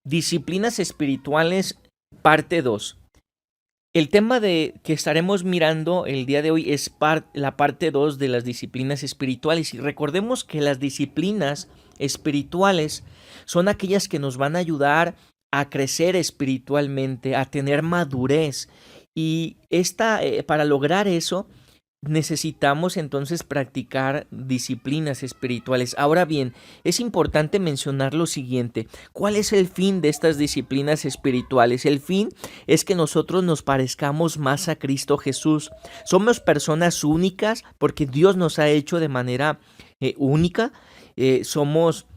Disciplinas espirituales, parte 2. El tema que estaremos mirando el día de hoy es la parte 2 de las disciplinas espirituales. Y recordemos que las disciplinas espirituales son aquellas que nos van a ayudar a crecer espiritualmente, a tener madurez. Y para lograr eso, necesitamos entonces practicar disciplinas espirituales. Ahora bien, es importante mencionar lo siguiente: ¿cuál es el fin de estas disciplinas espirituales? El fin es que nosotros nos parezcamos más a Cristo Jesús. Somos personas únicas porque Dios nos ha hecho de manera única. Somos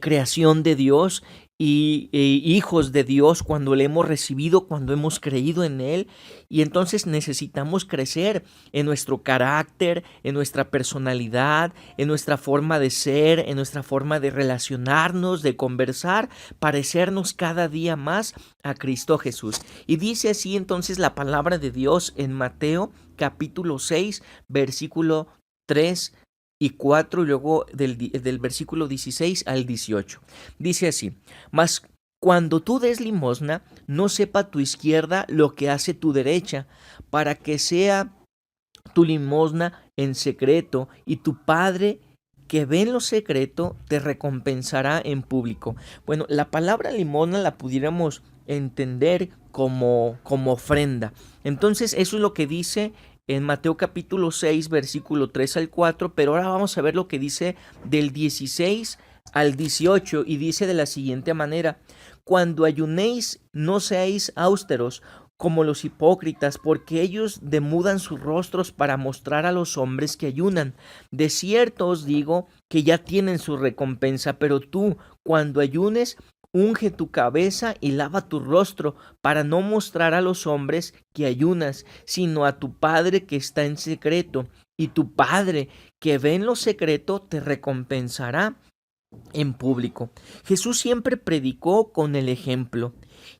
creación de Dios y hijos de Dios cuando le hemos recibido, cuando hemos creído en Él. Y entonces necesitamos crecer en nuestro carácter, en nuestra personalidad, en nuestra forma de ser, en nuestra forma de relacionarnos, de conversar, parecernos cada día más a Cristo Jesús. Y dice así entonces la palabra de Dios en Mateo capítulo 6, versículo 3 y 4, y luego del versículo 16 al 18. Dice así: mas cuando tú des limosna, no sepa tu izquierda lo que hace tu derecha, para que sea tu limosna en secreto, y tu Padre que ve en lo secreto te recompensará en público. Bueno, la palabra limosna la pudiéramos entender como ofrenda. Entonces eso es lo que dice en Mateo capítulo 6, versículo 3 al 4, pero ahora vamos a ver lo que dice del 16 al 18, y dice de la siguiente manera: cuando ayunéis, no seáis austeros como los hipócritas, porque ellos demudan sus rostros para mostrar a los hombres que ayunan. De cierto os digo que ya tienen su recompensa. Pero tú, cuando ayunes, unge tu cabeza y lava tu rostro, para no mostrar a los hombres que ayunas, sino a tu Padre que está en secreto. Y tu Padre que ve en lo secreto te recompensará en público. Jesús siempre predicó con el ejemplo,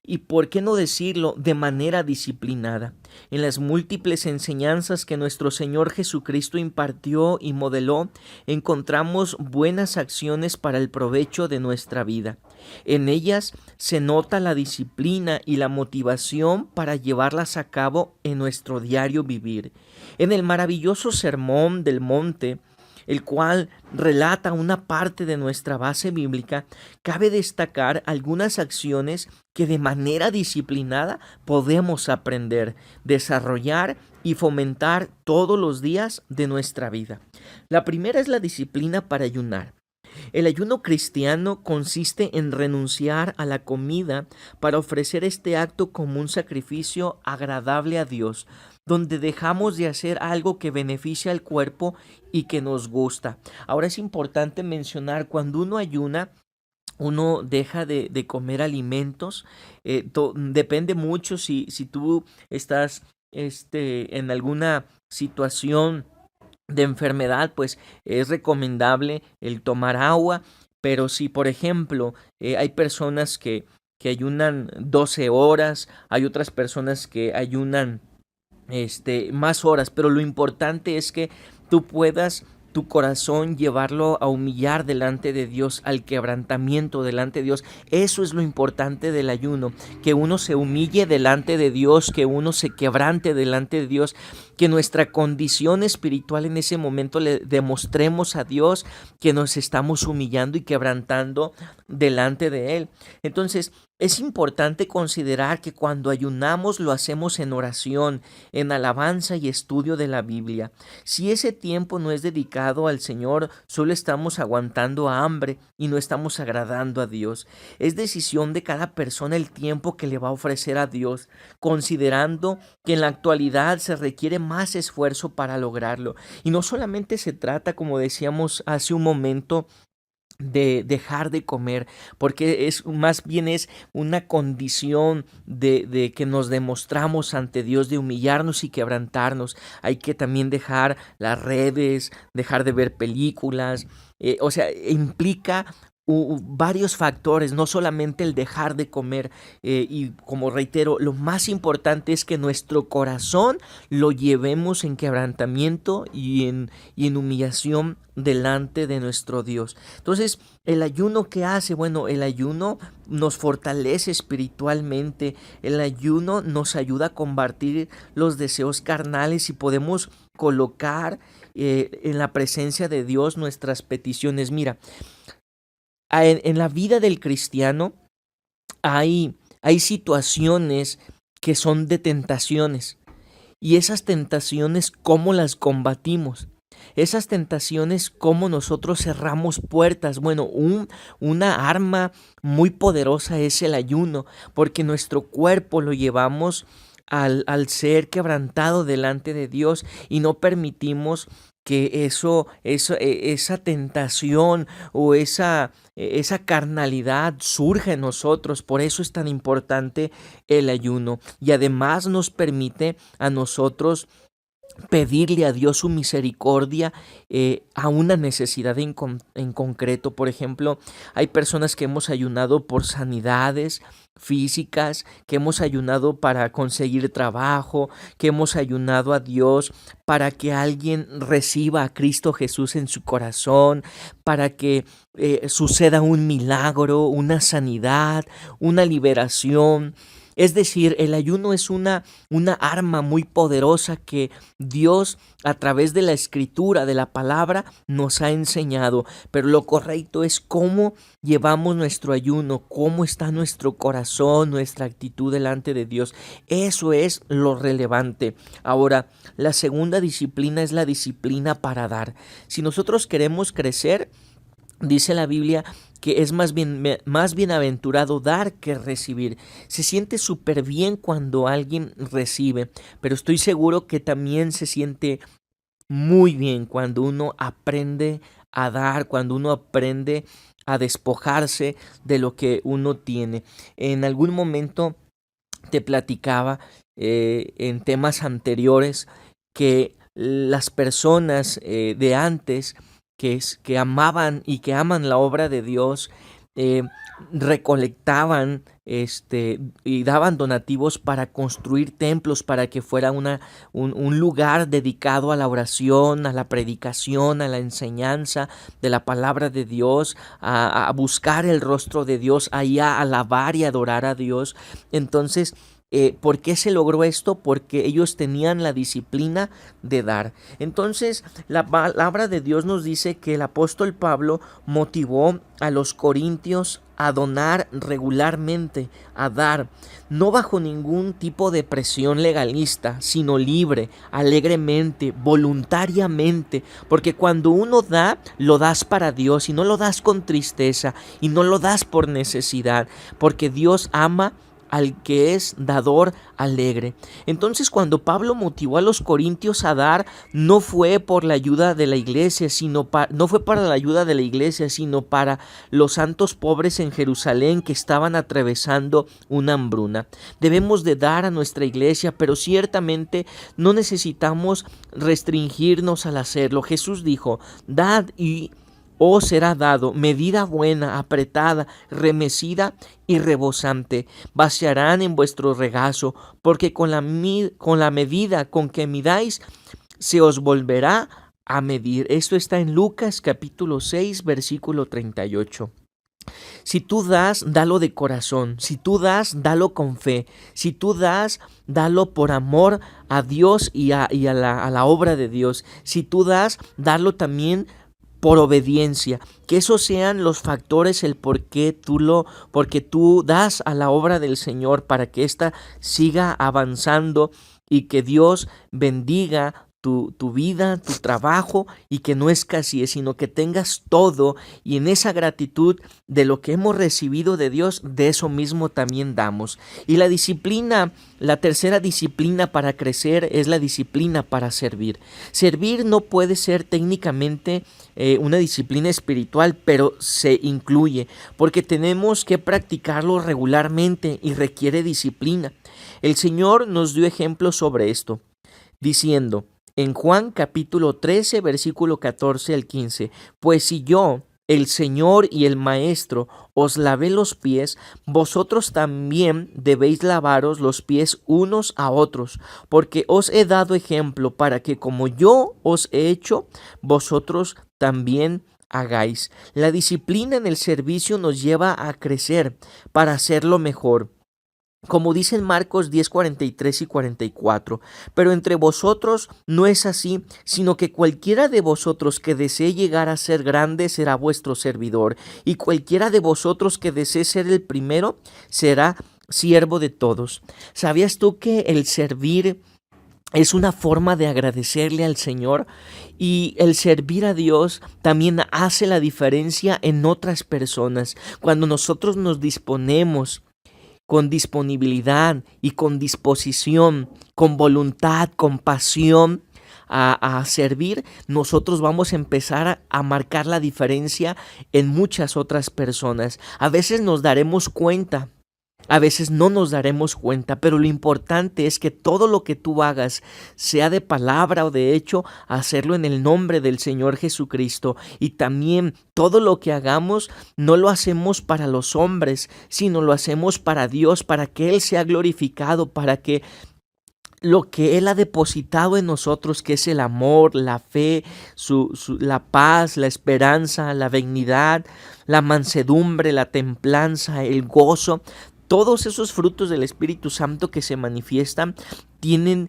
y por qué no decirlo, de manera disciplinada. En las múltiples enseñanzas que nuestro Señor Jesucristo impartió y modeló, encontramos buenas acciones para el provecho de nuestra vida. En ellas se nota la disciplina y la motivación para llevarlas a cabo en nuestro diario vivir. En el maravilloso Sermón del Monte, el cual relata una parte de nuestra base bíblica, cabe destacar algunas acciones que de manera disciplinada podemos aprender, desarrollar y fomentar todos los días de nuestra vida. La primera es la disciplina para ayunar. El ayuno cristiano consiste en renunciar a la comida para ofrecer este acto como un sacrificio agradable a Dios, donde dejamos de hacer algo que beneficia al cuerpo y que nos gusta. Ahora es importante mencionar, cuando uno ayuna, uno deja de comer alimentos. Depende mucho si tú estás en alguna situación de enfermedad, pues es recomendable el tomar agua. Pero si, por ejemplo, hay personas que ayunan 12 horas, hay otras personas que ayunan más horas, pero lo importante es que tú puedas tu corazón llevarlo a humillar delante de Dios, al quebrantamiento delante de Dios. Eso es lo importante del ayuno, que uno se humille delante de Dios, que uno se quebrante delante de Dios, que nuestra condición espiritual en ese momento le demostremos a Dios que nos estamos humillando y quebrantando delante de Él. Entonces, es importante considerar que cuando ayunamos lo hacemos en oración, en alabanza y estudio de la Biblia. Si ese tiempo no es dedicado al Señor, solo estamos aguantando hambre y no estamos agradando a Dios. Es decisión de cada persona el tiempo que le va a ofrecer a Dios, considerando que en la actualidad se requiere más esfuerzo para lograrlo. Y no solamente se trata, como decíamos hace un momento, de dejar de comer, porque es más bien es una condición de que nos demostramos ante Dios, de humillarnos y quebrantarnos. Hay que también dejar las redes, dejar de ver películas, o sea, implica varios factores, no solamente el dejar de comer, y como reitero, lo más importante es que nuestro corazón lo llevemos en quebrantamiento y en humillación delante de nuestro Dios. Entonces, el ayuno, ¿qué hace? Bueno, el ayuno nos fortalece espiritualmente, el ayuno nos ayuda a combatir los deseos carnales y podemos colocar en la presencia de Dios nuestras peticiones. Mira, en la vida del cristiano hay situaciones que son de tentaciones, y esas tentaciones, ¿cómo las combatimos? Esas tentaciones, ¿cómo nosotros cerramos puertas? Bueno, una arma muy poderosa es el ayuno, porque nuestro cuerpo lo llevamos al ser quebrantado delante de Dios y no permitimos que esa tentación o esa carnalidad surja en nosotros. Por eso es tan importante el ayuno, y además nos permite a nosotros pedirle a Dios su misericordia a una necesidad en concreto. Por ejemplo, hay personas que hemos ayunado por sanidades físicas, que hemos ayunado para conseguir trabajo, que hemos ayunado a Dios para que alguien reciba a Cristo Jesús en su corazón, para que suceda un milagro, una sanidad, una liberación. Es decir, el ayuno es una arma muy poderosa que Dios, a través de la escritura, de la palabra, nos ha enseñado. Pero lo correcto es cómo llevamos nuestro ayuno, cómo está nuestro corazón, nuestra actitud delante de Dios. Eso es lo relevante. Ahora, la segunda disciplina es la disciplina para dar. Si nosotros queremos crecer, dice la Biblia que es más bienaventurado dar que recibir. Se siente súper bien cuando alguien recibe, pero estoy seguro que también se siente muy bien cuando uno aprende a dar, cuando uno aprende a despojarse de lo que uno tiene. En algún momento te platicaba en temas anteriores que las personas de antes que amaban y que aman la obra de Dios, recolectaban y daban donativos para construir templos, para que fuera un lugar dedicado a la oración, a la predicación, a la enseñanza de la palabra de Dios, a buscar el rostro de Dios, ahí a alabar y adorar a Dios. Entonces, ¿por qué se logró esto? Porque ellos tenían la disciplina de dar. Entonces, la palabra de Dios nos dice que el apóstol Pablo motivó a los corintios a donar regularmente, a dar, no bajo ningún tipo de presión legalista, sino libre, alegremente, voluntariamente, porque cuando uno da, lo das para Dios y no lo das con tristeza y no lo das por necesidad, porque Dios ama al que es dador alegre. Entonces, cuando Pablo motivó a los corintios a dar, no fue por la ayuda de la iglesia, no fue para la ayuda de la iglesia, sino para los santos pobres en Jerusalén que estaban atravesando una hambruna. Debemos de dar a nuestra iglesia, pero ciertamente no necesitamos restringirnos al hacerlo. Jesús dijo: dad y os será dado, medida buena, apretada, remecida y rebosante. Vaciarán en vuestro regazo, porque con la medida con que midáis, se os volverá a medir. Esto está en Lucas capítulo 6, versículo 38. Si tú das, dalo de corazón. Si tú das, dalo con fe. Si tú das, dalo por amor a Dios y a la obra de Dios. Si tú das, dalo también por obediencia, que esos sean los factores, el porque tú das a la obra del Señor para que ésta siga avanzando y que Dios bendiga tu vida, tu trabajo, y que no escasees, sino que tengas todo, y en esa gratitud de lo que hemos recibido de Dios, de eso mismo también damos. Y la disciplina, la tercera disciplina para crecer es la disciplina para servir. Servir no puede ser técnicamente una disciplina espiritual, pero se incluye, porque tenemos que practicarlo regularmente y requiere disciplina. El Señor nos dio ejemplos sobre esto, diciendo en Juan capítulo 13, versículo 14 al 15, pues si yo, el Señor y el Maestro os lavé los pies, vosotros también debéis lavaros los pies unos a otros, porque os he dado ejemplo para que como yo os he hecho, vosotros también hagáis. La disciplina en el servicio nos lleva a crecer para hacerlo mejor. Como dicen Marcos 10, 43 y 44, pero entre vosotros no es así, sino que cualquiera de vosotros que desee llegar a ser grande será vuestro servidor, y cualquiera de vosotros que desee ser el primero será siervo de todos. ¿Sabías tú que el servir es una forma de agradecerle al Señor? Y el servir a Dios también hace la diferencia en otras personas. Cuando nosotros nos disponemos con disponibilidad y con disposición, con voluntad, con pasión a servir, nosotros vamos a empezar a marcar la diferencia en muchas otras personas. A veces nos daremos cuenta, a veces no nos daremos cuenta, pero lo importante es que todo lo que tú hagas, sea de palabra o de hecho, hacerlo en el nombre del Señor Jesucristo. Y también todo lo que hagamos, no lo hacemos para los hombres, sino lo hacemos para Dios, para que Él sea glorificado, para que lo que Él ha depositado en nosotros, que es el amor, la fe, la paz, la esperanza, la benignidad, la mansedumbre, la templanza, el gozo, todos esos frutos del Espíritu Santo que se manifiestan tienen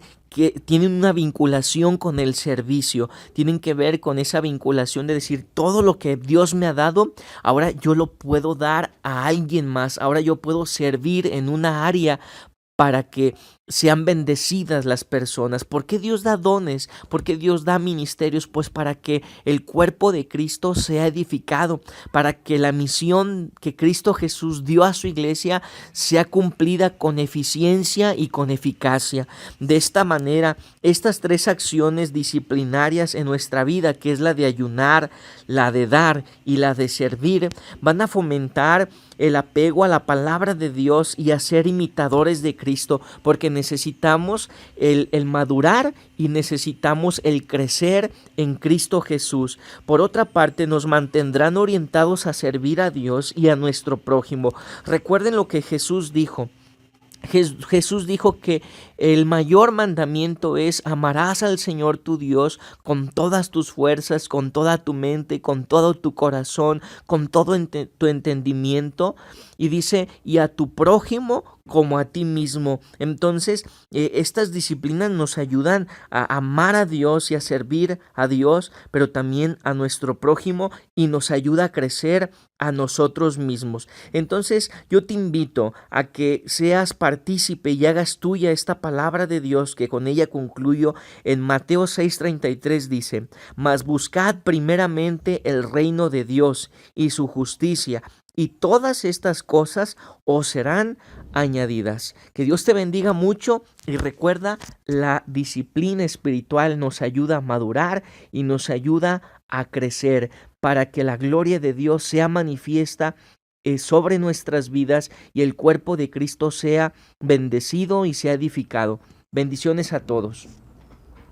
una vinculación con el servicio, tienen que ver con esa vinculación de decir, todo lo que Dios me ha dado, ahora yo lo puedo dar a alguien más, ahora yo puedo servir en una área para que sean bendecidas las personas. ¿Por qué Dios da dones? ¿Por qué Dios da ministerios? Pues para que el cuerpo de Cristo sea edificado, para que la misión que Cristo Jesús dio a su iglesia sea cumplida con eficiencia y con eficacia. De esta manera, estas tres acciones disciplinarias en nuestra vida, que es la de ayunar, la de dar y la de servir, van a fomentar el apego a la palabra de Dios y a ser imitadores de Cristo, porque necesitamos el madurar y necesitamos el crecer en Cristo Jesús. Por otra parte, nos mantendrán orientados a servir a Dios y a nuestro prójimo. Recuerden lo que Jesús dijo. Jesús dijo que el mayor mandamiento es: amarás al Señor tu Dios con todas tus fuerzas, con toda tu mente, con todo tu corazón, con todo tu entendimiento. Y dice, y a tu prójimo como a ti mismo. Entonces, estas disciplinas nos ayudan a amar a Dios y a servir a Dios, pero también a nuestro prójimo, y nos ayuda a crecer a nosotros mismos. Entonces, yo te invito a que seas partícipe y hagas tuya esta palabra de Dios, que con ella concluyo. En Mateo 6:33 dice, mas buscad primeramente el reino de Dios y su justicia, y todas estas cosas os serán añadidas. Que Dios te bendiga mucho, y recuerda, la disciplina espiritual nos ayuda a madurar y nos ayuda a crecer para que la gloria de Dios sea manifiesta sobre nuestras vidas y el cuerpo de Cristo sea bendecido y sea edificado. Bendiciones a todos.